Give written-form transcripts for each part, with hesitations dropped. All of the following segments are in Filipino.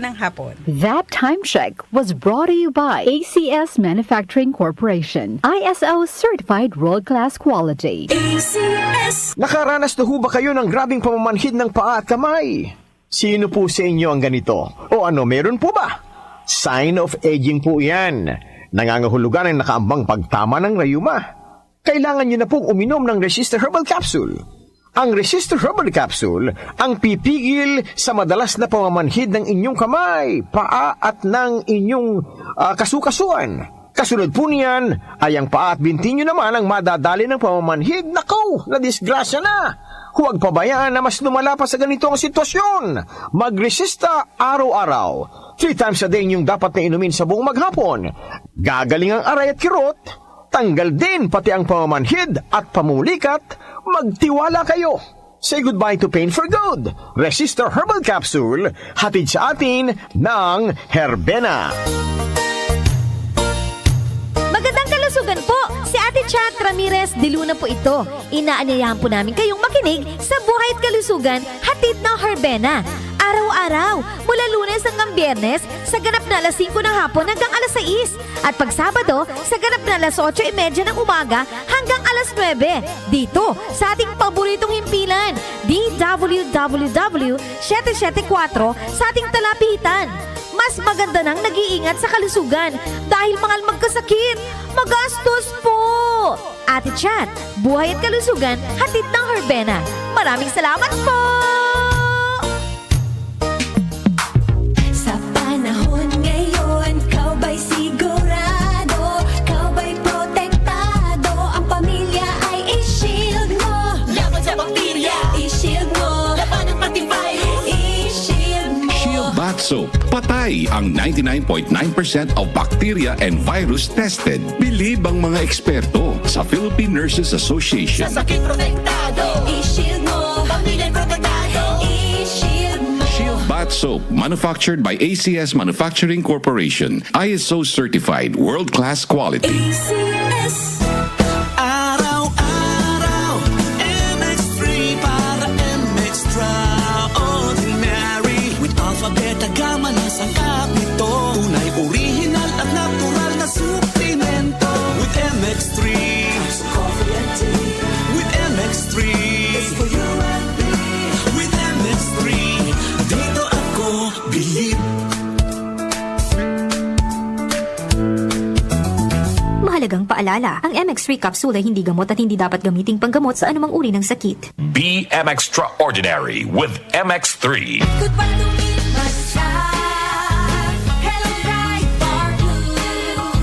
ng hapon. That time check was brought to you by ACS Manufacturing Corporation. ISO certified world-class quality. ACS. Nakaranas na ho ba kayo ng grabing pamamanhid ng paa at kamay? Sino po sa inyo ang ganito? O ano, meron po ba? Sign of aging po yan. Nangangahulugan ang nakaambang pagtama ng rayuma. Kailangan nyo na pong uminom ng Resistor Herbal Capsule. Ang Resistor Herbal Capsule ang pipigil sa madalas na pamamanhid ng inyong kamay, paa at ng inyong kasukasuan. Kasunod po niyan ay ang paa at binti nyo naman ang madadali ng pamamanhid. Nakaw, na disgrasya na! Huwag pabayaan na mas lumala pa sa ganito ang sitwasyon. Magresista araw-araw. 3 times a day niyong dapat na inumin sa buong maghapon. Gagaling ang aray at kirot. Tanggal din pati ang pamamanhid at pamulikat. Magtiwala kayo. Say goodbye to pain for good. Resistor Herbal Capsule, hatid sa atin ng Herbena. Magandang kalusugan po! Si Ate Chat Ramirez de Luna po ito. Inaanyayahan po namin kayong makinig sa Buhay at Kalusugan, hatid ng Herbena. Araw-araw, mula Lunes hanggang Biyernes, sa ganap na alas 5 ng hapon hanggang alas 6. At pag Sabado, sa ganap na alas 8:30 ng umaga hanggang alas 9. Dito, sa ating paboritong himpilan, DWWW 774 sa ating talapitan. Mas maganda nang nag-iingat sa kalusugan dahil mahal magkasakit. Magastos po! Ate Chat, Buhay at Kalusugan, hatid ng Herbena. Maraming salamat po! Sa panahon ngayon, kau ba'y sigurado? Kau ba'y protektado? Ang pamilya ay i-shield mo. Laban sa bakterya, i-shield mo. Laban ng pati virus, i-shield mo. Shield Bath Soap. Patay ang 99.9% of bacteria and virus tested. Bilib ang mga eksperto sa Philippine Nurses Association. Sa sakit protektado, i-shield mo. Pamilya protektado, i-shield mo. Shield Bath Soap, manufactured by ACS Manufacturing Corporation. ISO certified, world-class quality. ACS. Araw-araw, MX3 para MX-Traordinary. With alpha, beta, gamma na sangkap nito. Tunay, original at natural na suplemento. With MX3, coffee and tea. With MX3, it's for you and me. With MX3, dito ako believe. Mahalagang paalala, ang MX3 capsule ay hindi gamot at hindi dapat gamiting panggamot sa anumang uri ng sakit. Be MX-Traordinary with MX3. Goodbye to me, Masya. Hello, bright bar blue.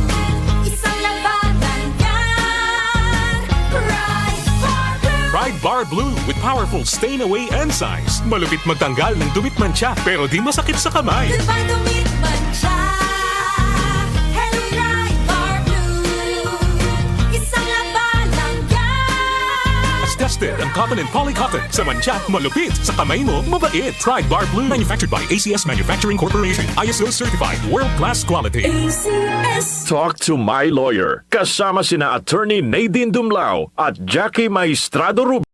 Isang labanan yan. Bright bar blue. Pride Bar Blue with powerful stain-away enzymes. Malupit magtanggal ng dumit mancha pero di masakit sa kamay. Goodbye to me, Masya. Hello, bright bar blue. Isang labanan yan. As tested ang cotton and polycotton sa mancha, malupit sa kamay mo, mabait. Pride Bar Blue, manufactured by ACS Manufacturing Corporation. ISO certified, world-class quality. ACS. Talk to my lawyer. Kasama sina Attorney Nadine Dumlao at Jackie Maestrado Rubio.